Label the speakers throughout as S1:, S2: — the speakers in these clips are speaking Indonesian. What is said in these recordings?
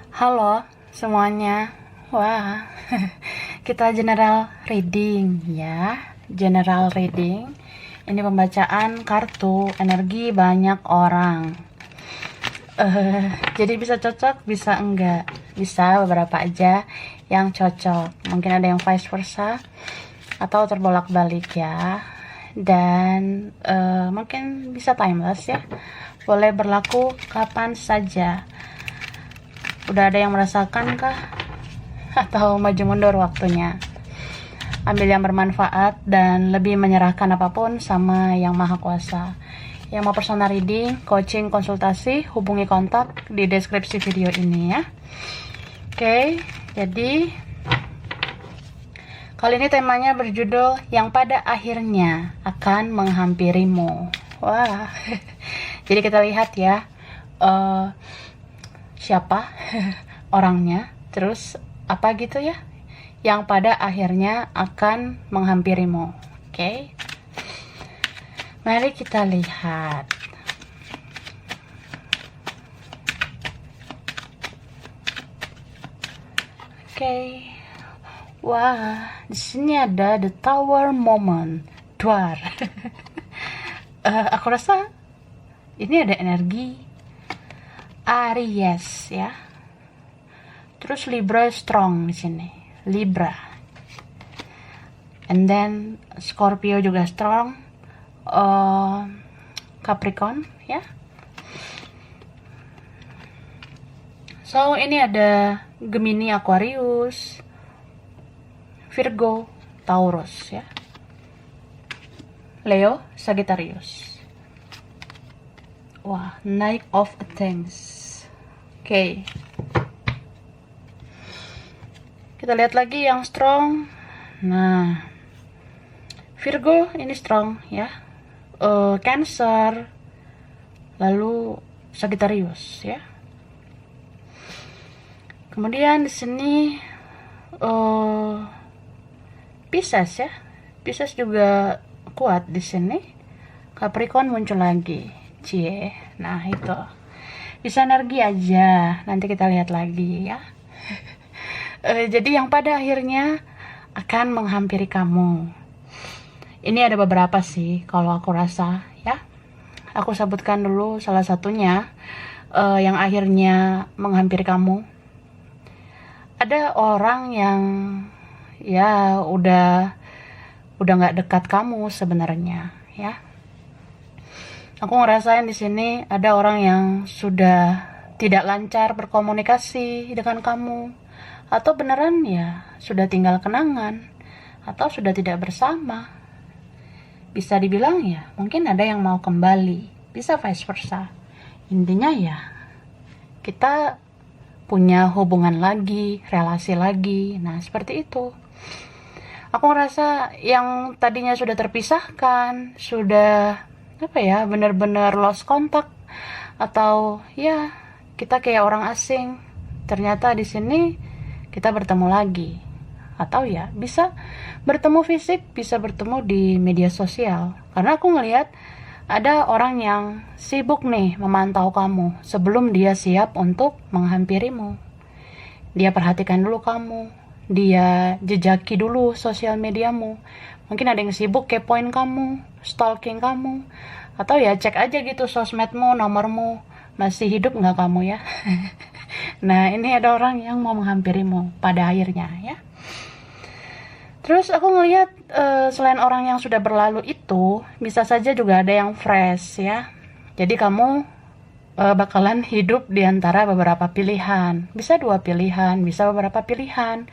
S1: Halo semuanya. Wah, kita general reading ya. General reading. Ini pembacaan kartu energi banyak orang. Jadi bisa cocok, bisa enggak. Bisa beberapa aja yang cocok. Mungkin ada yang vice versa atau terbolak-balik ya. Dan mungkin bisa timeless ya. Boleh berlaku kapan saja. Udah ada yang merasakan kah? Atau maju mundur waktunya? Ambil yang bermanfaat dan lebih menyerahkan apapun sama Yang Maha Kuasa. Yang mau personal reading, coaching, konsultasi, hubungi kontak di deskripsi video ini ya. Oke, jadi kali ini temanya berjudul Yang Pada Akhirnya Akan Menghampirimu. Wah, jadi kita lihat ya. Siapa orangnya, terus apa gitu ya, yang pada akhirnya akan menghampirimu. Oke, mari kita lihat. Oke, wah, di sini ada the tower moment, duar. Aku rasa ini ada energi Aries ya. Terus Libra strong di sini. Libra. And then Scorpio juga strong. Capricorn ya. So ini ada Gemini, Aquarius, Virgo, Taurus ya. Leo, Sagittarius. Wah, Knight of Athens. Oke. Kita lihat lagi yang strong. Nah, Virgo ini strong ya. Cancer, lalu Sagittarius ya. Kemudian di sini Pisces ya. Pisces juga kuat di sini. Capricorn muncul lagi. Cie. Nah, itu. Bisa energi aja. Nanti kita lihat lagi ya. Jadi yang pada akhirnya akan menghampiri kamu. Ini ada beberapa sih kalau aku rasa ya. Aku sebutkan dulu salah satunya yang akhirnya menghampiri kamu. Ada orang yang ya udah nggak dekat kamu sebenarnya ya. Aku ngerasain di sini ada orang yang sudah tidak lancar berkomunikasi dengan kamu, atau beneran ya sudah tinggal kenangan, atau sudah tidak bersama. Bisa dibilang ya mungkin ada yang mau kembali, bisa vice versa. Intinya ya kita punya hubungan lagi, relasi lagi. Nah seperti itu. Aku ngerasa yang tadinya sudah terpisahkan, sudah benar-benar lost contact, atau ya kita kayak orang asing, ternyata di sini kita bertemu lagi, atau ya bisa bertemu fisik, bisa bertemu di media sosial. Karena aku ngelihat ada orang yang sibuk nih memantau kamu sebelum dia siap untuk menghampirimu. Dia perhatikan dulu kamu, dia jejaki dulu sosial mediamu. Mungkin ada yang sibuk kepoin kamu, stalking kamu, atau ya cek aja gitu sosmedmu, nomormu, masih hidup nggak kamu ya. Nah ini ada orang yang mau menghampirimu pada akhirnya ya. Terus aku ngelihat selain orang yang sudah berlalu itu, bisa saja juga ada yang fresh ya. Jadi kamu bakalan hidup di antara beberapa pilihan. Bisa 2 pilihan, bisa beberapa pilihan.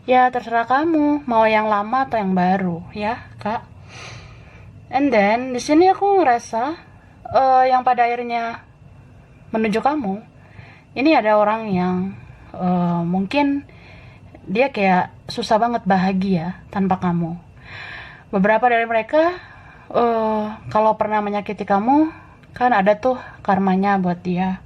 S1: Ya terserah kamu mau yang lama atau yang baru ya kak. And then di sini aku ngerasa yang pada akhirnya menuju kamu ini ada orang yang mungkin dia kayak susah banget bahagia tanpa kamu. Beberapa dari mereka kalau pernah menyakiti kamu kan ada tuh karmanya buat dia.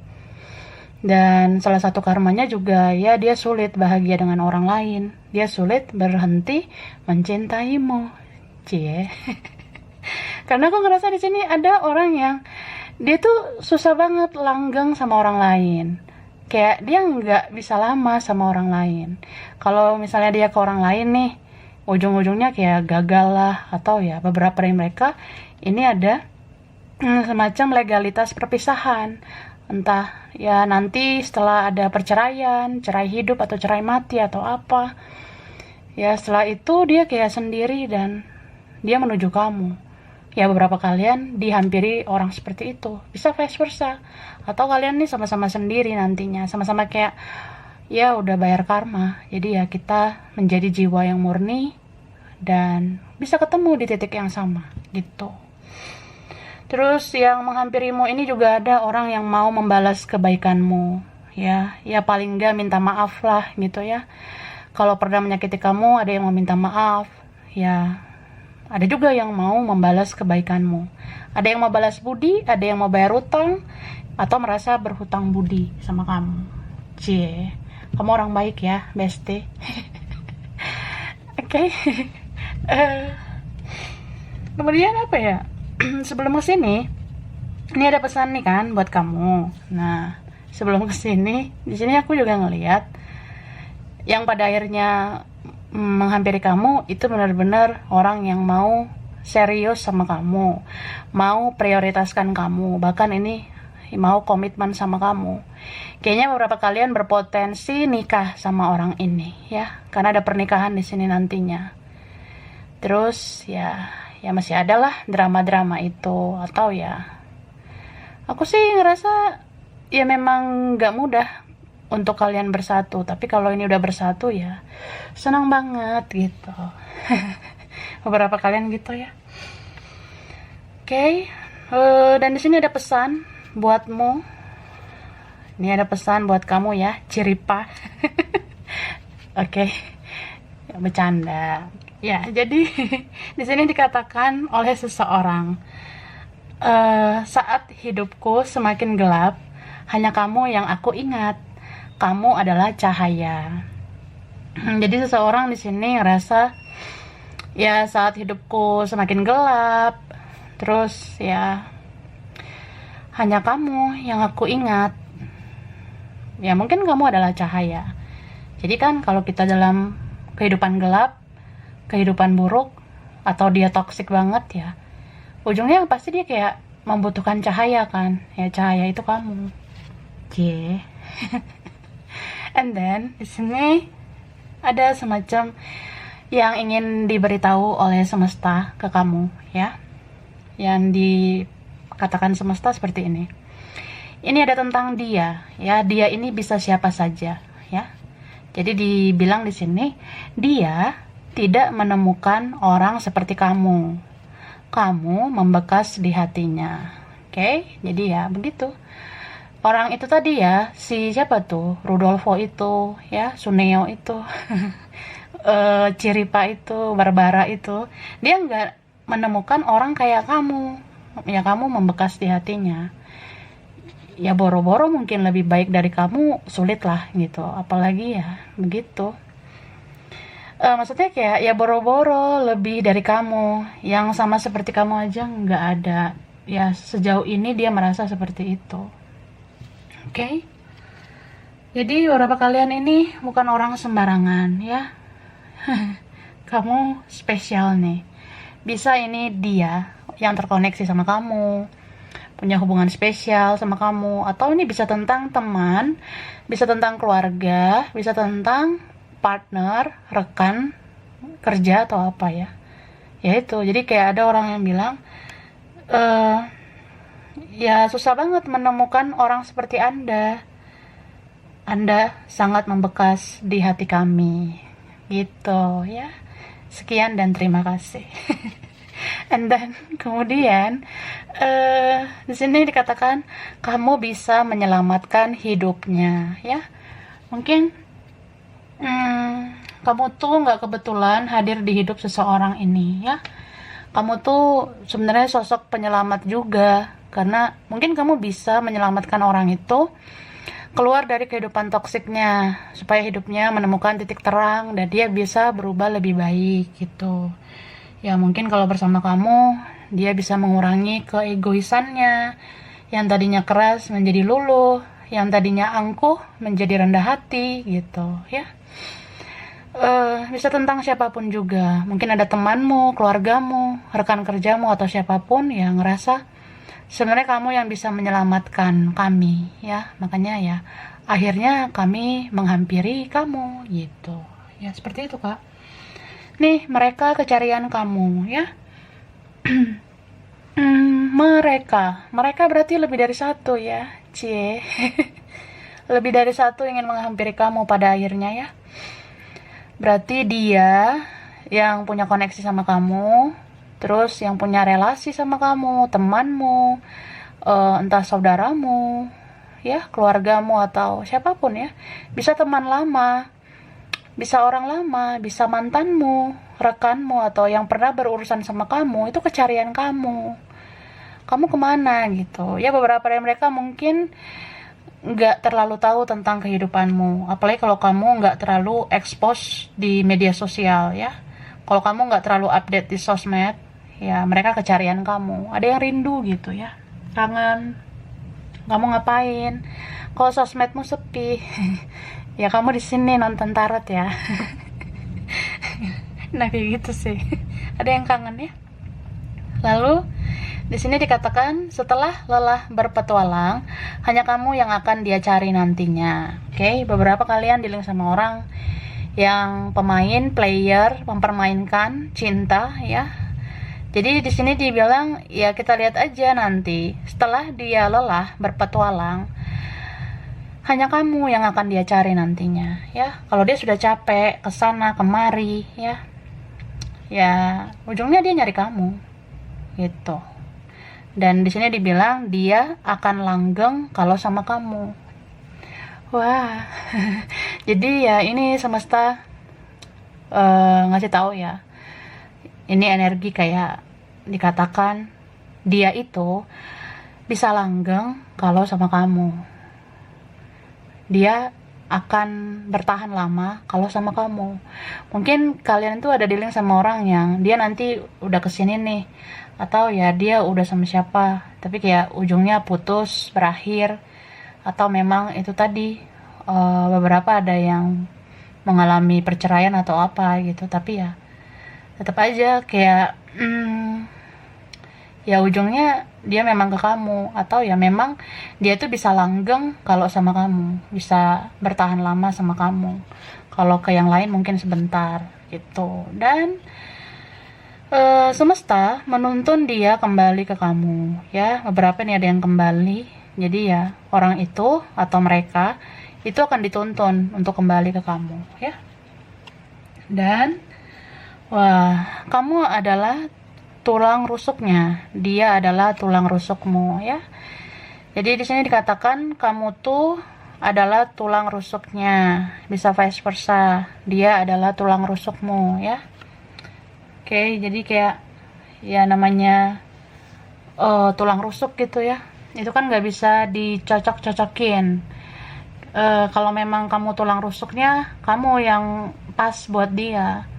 S1: Dan salah satu karmanya juga ya dia sulit bahagia dengan orang lain. Dia sulit berhenti mencintaimu. Cie. Karena aku ngerasa di sini ada orang yang dia tuh susah banget langgeng sama orang lain. kayak dia nggak bisa lama sama orang lain. Kalau misalnya dia ke orang lain nih, ujung-ujungnya kayak gagal lah, atau ya beberapa dari mereka ini ada semacam legalitas perpisahan. Entah ya nanti setelah ada perceraian, cerai hidup atau cerai mati atau apa. Ya setelah itu dia kayak sendiri dan dia menuju kamu. Ya beberapa kalian dihampiri orang seperti itu. Bisa vice versa. Atau kalian nih sama-sama sendiri nantinya. Sama-sama kayak ya udah bayar karma. Jadi ya kita menjadi jiwa yang murni dan bisa ketemu di titik yang sama gitu. Terus yang menghampirimu ini juga ada orang yang mau membalas kebaikanmu. Ya paling enggak minta maaf lah gitu ya. Kalau pernah menyakiti kamu, ada yang mau minta maaf. Ya, ada juga yang mau membalas kebaikanmu. Ada yang mau balas budi, ada yang mau bayar utang, atau merasa berhutang budi sama kamu. Cie, kamu orang baik ya, bestie. Oke. Kemudian apa ya? Sebelum kesini, ini ada pesan nih kan buat kamu. Nah, sebelum kesini, di sini aku juga ngeliat yang pada akhirnya menghampiri kamu itu benar-benar orang yang mau serius sama kamu, mau prioritaskan kamu, bahkan ini mau komitmen sama kamu. Kayaknya beberapa kalian berpotensi nikah sama orang ini ya, karena ada pernikahan di sini nantinya. Terus ya masih ada lah drama-drama itu, atau ya aku sih ngerasa ya memang gak mudah untuk kalian bersatu, tapi kalau ini udah bersatu ya senang banget gitu. Beberapa kalian gitu ya. Oke. Dan di sini ada pesan buatmu. Ini ada pesan buat kamu ya, Ciripa. Oke. Ya, bercanda. Ya, jadi di sini dikatakan oleh seseorang, saat hidupku semakin gelap, hanya kamu yang aku ingat. Kamu adalah cahaya. Jadi seseorang di sini ngerasa ya saat hidupku semakin gelap, terus ya hanya kamu yang aku ingat. Ya mungkin kamu adalah cahaya. Jadi kan kalau kita dalam kehidupan gelap, kehidupan buruk, atau dia toksik banget ya, ujungnya pasti dia kayak membutuhkan cahaya kan. Ya cahaya itu kamu. Cie. And then di sini ada semacam yang ingin diberitahu oleh semesta ke kamu ya. Yang dikatakan semesta seperti ini. Ini ada tentang dia ya. Dia ini bisa siapa saja ya. Jadi dibilang di sini dia tidak menemukan orang seperti kamu. Kamu membekas di hatinya. Oke? Jadi ya begitu. Orang itu tadi ya, si siapa tuh? Rudolfo itu, ya, Suneo itu, Ciripa itu, Barbara itu. Dia nggak menemukan orang kayak kamu. Ya kamu membekas di hatinya. Ya boro-boro mungkin lebih baik dari kamu, sulit lah gitu. Apalagi ya begitu. Maksudnya kayak ya boro-boro lebih dari kamu. Yang sama seperti kamu aja nggak ada. Ya sejauh ini dia merasa seperti itu. Oke. Jadi beberapa kalian ini bukan orang sembarangan ya. Kamu spesial nih. Bisa ini dia yang terkoneksi sama kamu, punya hubungan spesial sama kamu, atau ini bisa tentang teman, bisa tentang keluarga, bisa tentang partner, rekan kerja atau apa ya. Ya itu. Jadi kayak ada orang yang bilang ya susah banget menemukan orang seperti Anda. Anda sangat membekas di hati kami. Gitu ya. Sekian dan terima kasih. And then kemudian di sini dikatakan kamu bisa menyelamatkan hidupnya ya. Mungkin kamu tuh nggak kebetulan hadir di hidup seseorang ini ya. Kamu tuh sebenarnya sosok penyelamat juga. Karena mungkin kamu bisa menyelamatkan orang itu keluar dari kehidupan toksiknya, supaya hidupnya menemukan titik terang dan dia bisa berubah lebih baik gitu. Ya mungkin kalau bersama kamu, dia bisa mengurangi keegoisannya, yang tadinya keras menjadi luluh, yang tadinya angkuh menjadi rendah hati gitu ya. Bisa tentang siapapun juga, mungkin ada temanmu, keluargamu, rekan kerjamu, atau siapapun yang ngerasa sebenarnya kamu yang bisa menyelamatkan kami ya, makanya ya akhirnya kami menghampiri kamu gitu ya, seperti itu Kak. Nih mereka kecarian kamu ya. Mereka berarti lebih dari satu ya, cie. Lebih dari satu ingin menghampiri kamu pada akhirnya ya. Berarti dia yang punya koneksi sama kamu, terus yang punya relasi sama kamu, temanmu, entah saudaramu, ya, keluargamu atau siapapun ya. Bisa teman lama, bisa orang lama, bisa mantanmu, rekanmu, atau yang pernah berurusan sama kamu, itu kecarian kamu. Kamu kemana gitu. Ya beberapa dari mereka mungkin nggak terlalu tahu tentang kehidupanmu, apalagi kalau kamu nggak terlalu expose di media sosial ya. Kalau kamu nggak terlalu update di sosmed, ya mereka kecarian kamu. Ada yang rindu gitu ya, kangen, kamu ngapain? Kalau sosmedmu sepi, ya kamu di sini nonton tarot ya. Nah kayak gitu sih. Ada yang kangen ya. Lalu di sini dikatakan setelah lelah berpetualang, hanya kamu yang akan dia cari nantinya. Oke, beberapa kalian dealing sama orang yang pemain, player, mempermainkan cinta ya. Jadi di sini dibilang ya kita lihat aja nanti setelah dia lelah berpetualang, hanya kamu yang akan dia cari nantinya ya. Kalau dia sudah capek kesana kemari ya, ya ujungnya dia nyari kamu gitu. Dan di sini dibilang dia akan langgeng kalau sama kamu. Wah, jadi ya ini semesta ngasih tahu ya. Ini energi kayak dikatakan dia itu bisa langgeng kalau sama kamu. Dia akan bertahan lama kalau sama kamu. Mungkin kalian tuh ada dealing sama orang yang dia nanti udah kesini nih, atau ya dia udah sama siapa tapi kayak ujungnya putus, berakhir, atau memang itu tadi beberapa ada yang mengalami perceraian atau apa gitu, tapi ya tetap aja kayak ya ujungnya dia memang ke kamu, atau ya memang dia tuh bisa langgeng kalau sama kamu, bisa bertahan lama sama kamu. Kalau ke yang lain mungkin sebentar gitu. Dan semesta menuntun dia kembali ke kamu ya. Beberapa nih ada yang kembali, jadi ya orang itu atau mereka itu akan dituntun untuk kembali ke kamu ya. Dan wah, kamu adalah tulang rusuknya, dia adalah tulang rusukmu ya. Jadi di sini dikatakan kamu tuh adalah tulang rusuknya, bisa vice versa, dia adalah tulang rusukmu ya. Oke, jadi kayak ya namanya tulang rusuk gitu ya, itu kan nggak bisa dicocok-cocokin. Kalau memang kamu tulang rusuknya, kamu yang pas buat dia.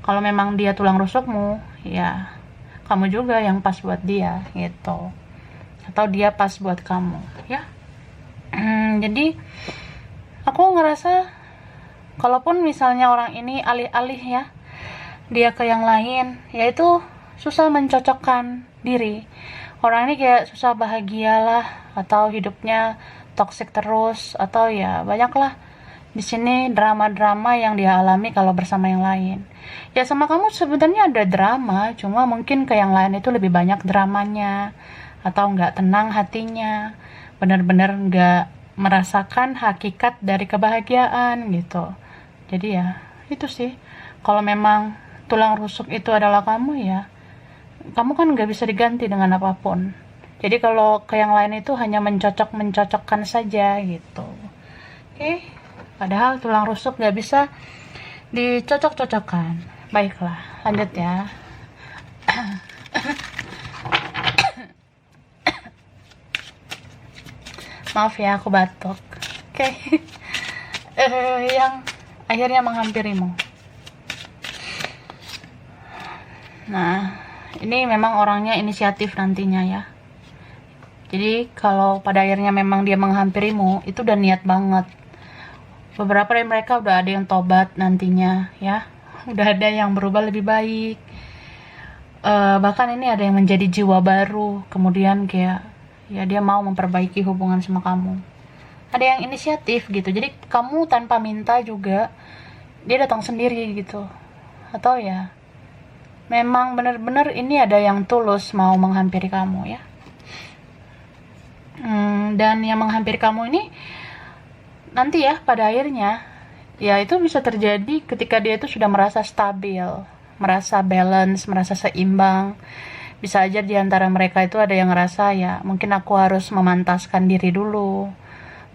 S1: Kalau memang dia tulang rusukmu, ya kamu juga yang pas buat dia gitu, atau dia pas buat kamu ya. Jadi aku ngerasa kalaupun misalnya orang ini alih-alih ya dia ke yang lain, yaitu susah mencocokkan diri. Orang ini kayak susah bahagialah, atau hidupnya toksik terus, atau ya banyaklah di sini drama-drama yang dia alami kalau bersama yang lain. Ya sama kamu sebenarnya ada drama, cuma mungkin ke yang lain itu lebih banyak dramanya, atau nggak tenang hatinya, benar-benar nggak merasakan hakikat dari kebahagiaan gitu. Jadi ya itu sih, kalau memang tulang rusuk itu adalah kamu ya, kamu kan nggak bisa diganti dengan apapun. Jadi kalau ke yang lain itu hanya mencocokkan saja gitu. Oke, padahal tulang rusuk nggak bisa dicocok-cocokkan. Baiklah, lanjut ya. Maaf ya, aku batuk. Oke. Yang akhirnya menghampirimu. Nah, ini memang orangnya inisiatif nantinya ya. Jadi kalau pada akhirnya memang dia menghampirimu, itu udah niat banget. Beberapa dari mereka udah ada yang tobat nantinya ya, udah ada yang berubah lebih baik. Bahkan ini ada yang menjadi jiwa baru, kemudian kayak ya dia mau memperbaiki hubungan sama kamu. Ada yang inisiatif gitu, jadi kamu tanpa minta juga dia datang sendiri gitu. Atau ya memang benar-benar ini ada yang tulus mau menghampiri kamu ya. Dan yang menghampiri kamu ini nanti ya pada akhirnya ya itu bisa terjadi ketika dia itu sudah merasa stabil, merasa balance, merasa seimbang. Bisa aja di antara mereka itu ada yang ngerasa ya mungkin aku harus memantaskan diri dulu,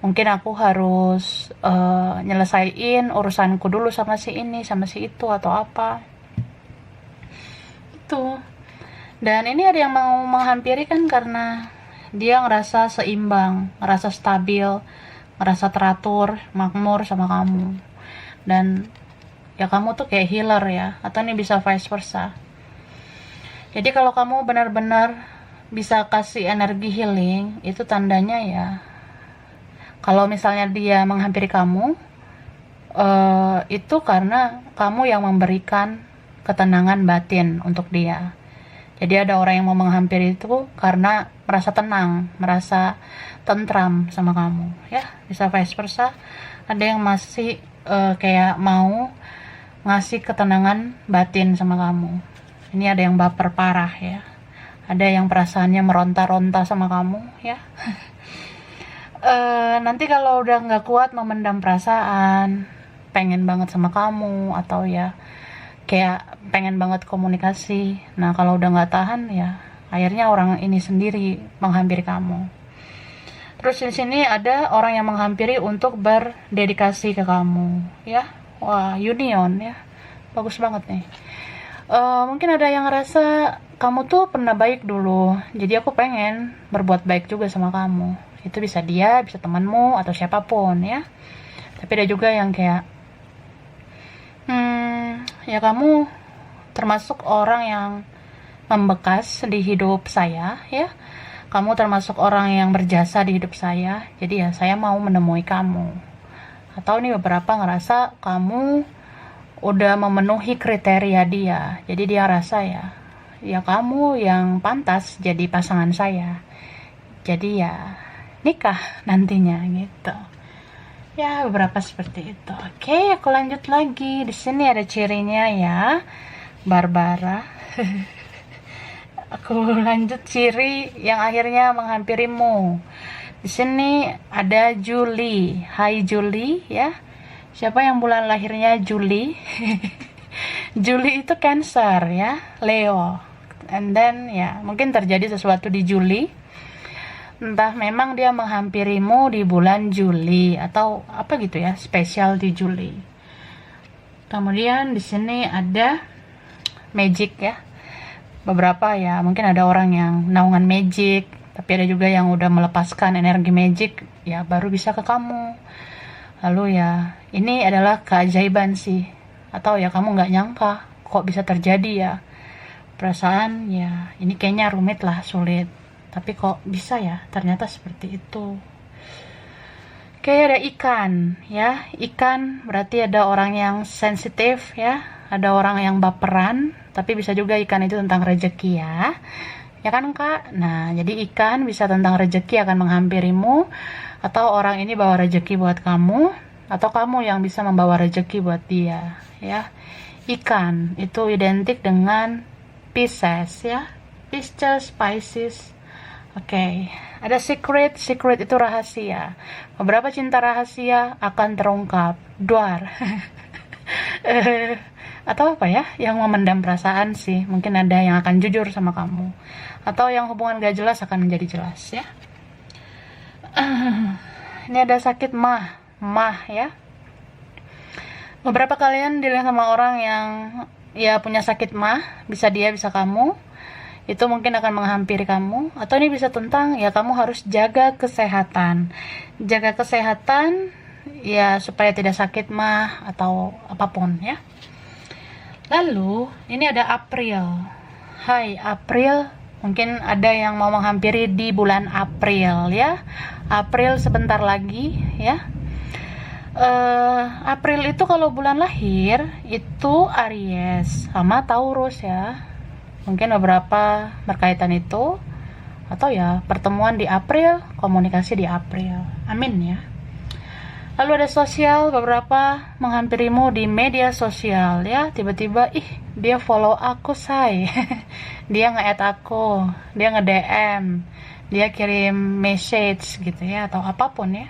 S1: mungkin aku harus nyelesain urusanku dulu sama si ini sama si itu atau apa itu. Dan ini ada yang mau menghampiri kan karena dia ngerasa seimbang, ngerasa stabil, ngerasa teratur, makmur sama kamu. Dan ya kamu tuh kayak healer ya, atau ini bisa vice versa. Jadi kalau kamu benar-benar bisa kasih energi healing, itu tandanya ya kalau misalnya dia menghampiri kamu, itu karena kamu yang memberikan ketenangan batin untuk dia. Jadi ada orang yang mau menghampiri itu karena merasa tenang, merasa tentram sama kamu ya, bisa vice versa. Ada yang masih kayak mau ngasih ketenangan batin sama kamu. Ini ada yang baper parah ya, ada yang perasaannya meronta-ronta sama kamu ya. Nanti kalau udah nggak kuat memendam perasaan, pengen banget sama kamu, atau ya kayak pengen banget komunikasi. Nah kalau udah nggak tahan ya akhirnya orang ini sendiri menghampiri kamu. Terus di sini ada orang yang menghampiri untuk berdedikasi ke kamu ya. Wah, union ya, bagus banget nih. Mungkin ada yang ngerasa kamu tuh pernah baik dulu, jadi aku pengen berbuat baik juga sama kamu. Itu bisa dia, bisa temanmu atau siapapun ya. Tapi ada juga yang kayak ya kamu termasuk orang yang membekas di hidup saya ya. Kamu termasuk orang yang berjasa di hidup saya. Jadi ya saya mau menemui kamu. Atau nih beberapa ngerasa kamu udah memenuhi kriteria dia. Jadi dia rasa ya kamu yang pantas jadi pasangan saya. Jadi ya nikah nantinya gitu. Ya, beberapa seperti itu. Oke, aku lanjut lagi. Di sini ada cirinya ya, Barbara. Aku lanjut ciri yang akhirnya menghampirimu. Di sini ada Julie. Hai Julie ya. Siapa yang bulan lahirnya Juli? Juli itu Cancer ya, Leo. And then ya, mungkin terjadi sesuatu di Juli. Entah memang dia menghampirimu di bulan Juli atau apa gitu ya, spesial di Juli. Kemudian di sini ada magic ya. Beberapa ya, mungkin ada orang yang naungan magic, tapi ada juga yang udah melepaskan energi magic ya baru bisa ke kamu. Lalu ya, ini adalah keajaiban sih. Atau ya kamu nggak nyangka kok bisa terjadi ya. Perasaan ya ini kayaknya rumit lah, sulit. Tapi kok bisa ya, ternyata seperti itu. Kayak ada ikan ya. Ikan berarti ada orang yang sensitif ya. Ada orang yang baperan. Tapi bisa juga ikan itu tentang rezeki ya. Ya kan Kak? Nah jadi ikan bisa tentang rezeki akan menghampirimu. Atau orang ini bawa rezeki buat kamu. Atau kamu yang bisa membawa rezeki buat dia ya. Ikan itu identik dengan Pisces ya. Pisces. Oke, ada secret itu rahasia. Beberapa cinta rahasia akan terungkap. Duar. Atau apa ya, yang memendam perasaan sih. Mungkin ada yang akan jujur sama kamu. Atau yang hubungan gak jelas akan menjadi jelas ya. Ini ada sakit mah ya. Beberapa kalian dilihat sama orang yang ya punya sakit mah. Bisa dia, bisa kamu. Itu mungkin akan menghampiri kamu. Atau ini bisa tentang ya kamu harus jaga kesehatan ya supaya tidak sakit mah atau apapun ya. Lalu ini ada April. Hai April, Mungkin ada yang mau menghampiri di bulan April ya. April sebentar lagi ya. April itu kalau bulan lahir itu Aries sama Taurus ya. Mungkin beberapa berkaitan itu, atau ya pertemuan di April, komunikasi di April. Amin ya. Lalu ada sosial, beberapa menghampirimu di media sosial ya. Tiba-tiba dia follow aku say. Dia nge-add aku, dia nge-DM, dia kirim message gitu ya, atau apapun ya.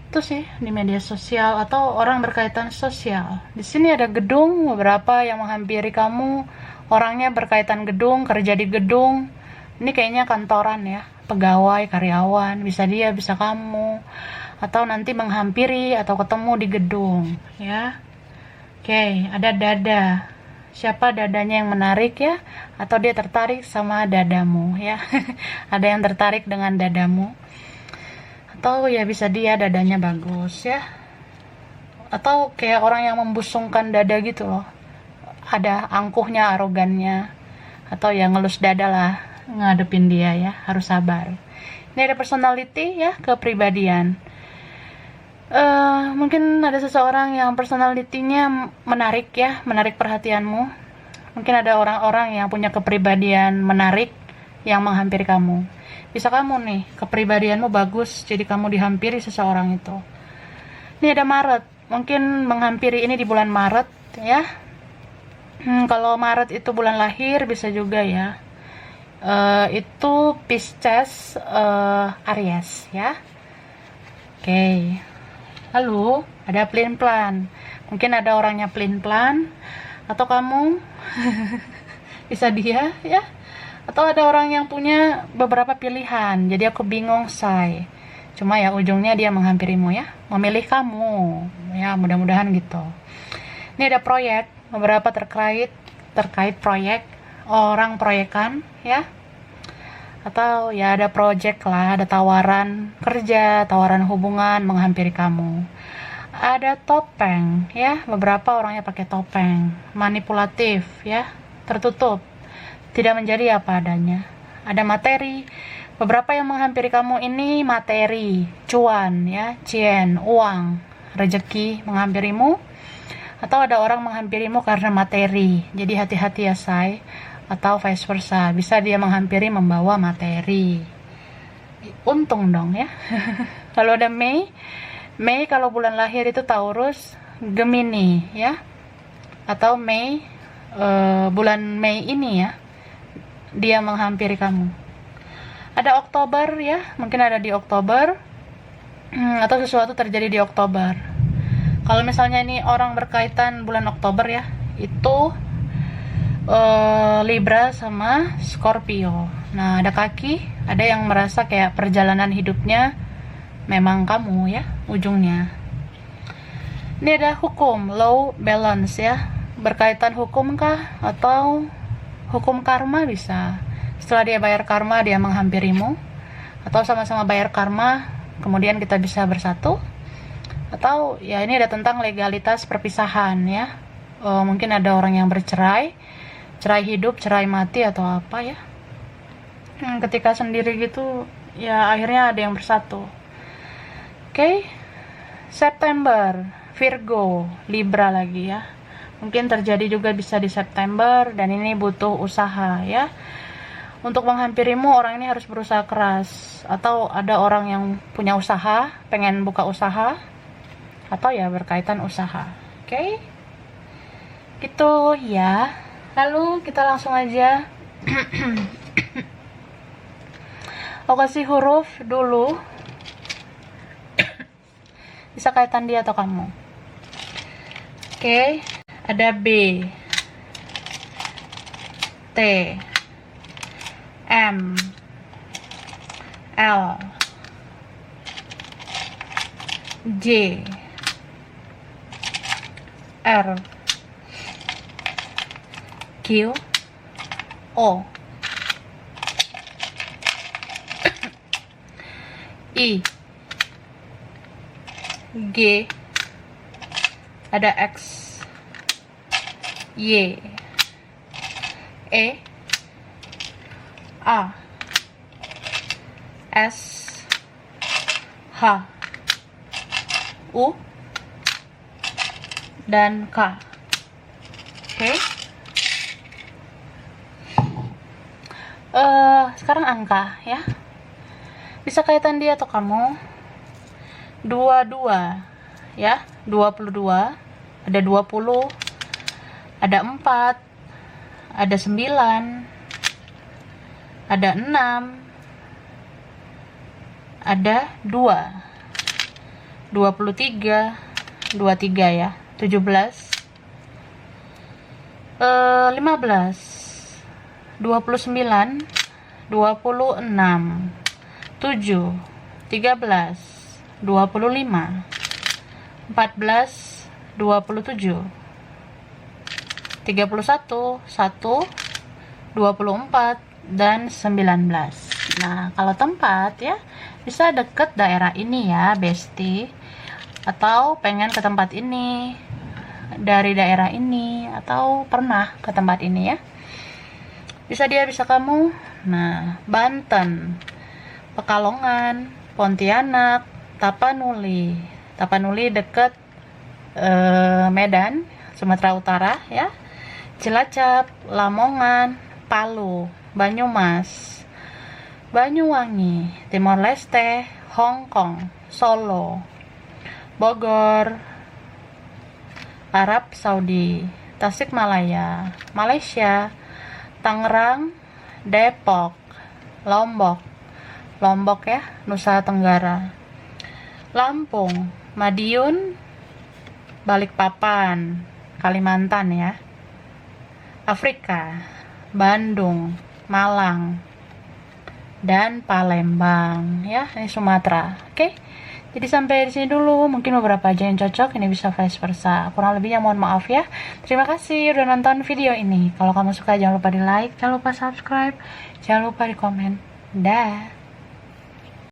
S1: Itu sih di media sosial atau orang berkaitan sosial. Di sini ada gedung, beberapa yang menghampiri kamu, orangnya berkaitan gedung, kerja di gedung. Ini kayaknya kantoran ya, pegawai, karyawan, bisa dia, bisa kamu, atau nanti menghampiri atau ketemu di gedung ya. Oke, ada dada. Siapa dadanya yang menarik ya, atau dia tertarik sama dadamu ya. Ada yang tertarik dengan dadamu, atau ya bisa dia dadanya bagus ya, atau kayak orang yang membusungkan dada gitu loh, ada angkuhnya, arogannya, atau yang ngelus dada lah ngadepin dia ya, harus sabar. Ini ada personality ya, kepribadian. Mungkin ada seseorang yang personalitinya menarik ya, menarik perhatianmu. Mungkin ada orang-orang yang punya kepribadian menarik yang menghampiri kamu. Bisa kamu nih, kepribadianmu bagus, jadi kamu dihampiri seseorang itu. Ini ada Maret, mungkin menghampiri ini di bulan Maret ya. Kalau Maret itu bulan lahir, bisa juga ya. Itu Pisces, Aries ya. Oke. Lalu ada pelin-pelan, mungkin ada orangnya pelin-pelan, atau kamu bisa dia ya. Atau ada orang yang punya beberapa pilihan, jadi aku bingung say. Cuma ya ujungnya dia menghampirimu ya, memilih kamu ya, mudah-mudahan gitu. Ini ada proyek, beberapa terkait proyek, orang proyekan ya. Atau ya ada project lah, ada tawaran kerja, tawaran hubungan menghampiri kamu. Ada topeng ya, beberapa orangnya pakai topeng, manipulatif ya, tertutup, tidak menjadi apa adanya. Ada materi, beberapa yang menghampiri kamu ini materi, cuan ya, cien, uang, rezeki menghampirimu. Atau ada orang menghampirimu karena materi, jadi hati-hati ya say. Atau vice versa, bisa dia menghampiri membawa materi. Untung dong ya. Kalau ada Mei kalau bulan lahir itu Taurus, Gemini ya. Atau Mei, bulan Mei ini ya, dia menghampiri kamu. Ada Oktober ya, mungkin ada di Oktober, atau sesuatu terjadi di Oktober. Kalau misalnya ini orang berkaitan bulan Oktober ya, itu Libra sama Scorpio. Nah, ada kaki, ada yang merasa kayak perjalanan hidupnya memang kamu ya, ujungnya. Ini ada hukum, law, balance ya. Berkaitan hukum kah? Atau hukum karma bisa. Setelah dia bayar karma, dia menghampirimu. Atau sama-sama bayar karma, kemudian kita bisa bersatu. Atau ya ini ada tentang legalitas perpisahan ya. Mungkin ada orang yang bercerai, cerai hidup, cerai mati atau apa ya. Ketika sendiri gitu ya akhirnya ada yang bersatu. Oke. September, Virgo, Libra lagi ya. Mungkin terjadi juga bisa di September, dan ini butuh usaha ya. Untuk menghampirimu orang ini harus berusaha keras, atau ada orang yang punya usaha, pengen buka usaha, atau ya berkaitan usaha. Oke. Gitu ya. Lalu kita langsung aja aku kasih huruf dulu. Bisa kaitan dia atau kamu. Oke. Ada B, T, M, L, J, R, Q, O, I, G, ada X, Y, E, A, S, H, U, dan K. Oke. Sekarang angka ya. Bisa kaitan dia atau kamu? 22 ya, 22, ada 20, ada 4, ada 9, ada 6, ada 2, 23, 23 ya, 17, 15, 29, 26, 7, 13, 25, 14, 27, 31, 1, 24, dan 19. Nah, kalau tempat ya, bisa deket daerah ini ya, Besti. Atau pengen ke tempat ini, dari daerah ini, atau pernah ke tempat ini ya. Bisa dia, bisa kamu. Nah, Banten, Pekalongan, Pontianak, Tapanuli. Tapanuli deket Medan, Sumatera Utara ya. Cilacap, Lamongan, Palu, Banyumas, Banyuwangi, Timor Leste, Hong Kong, Solo, Bogor, Arab Saudi, Tasikmalaya, Malaysia, Tangerang, Depok, Lombok ya, Nusa Tenggara, Lampung, Madiun, Balikpapan, Kalimantan ya, Afrika, Bandung, Malang, dan Palembang ya, ini Sumatera. Oke. Jadi sampai di sini dulu, mungkin beberapa aja yang cocok, ini bisa vice versa. Kurang lebihnya mohon maaf ya. Terima kasih udah nonton video ini. Kalau kamu suka jangan lupa di like, jangan lupa subscribe, jangan lupa di komen. Dah.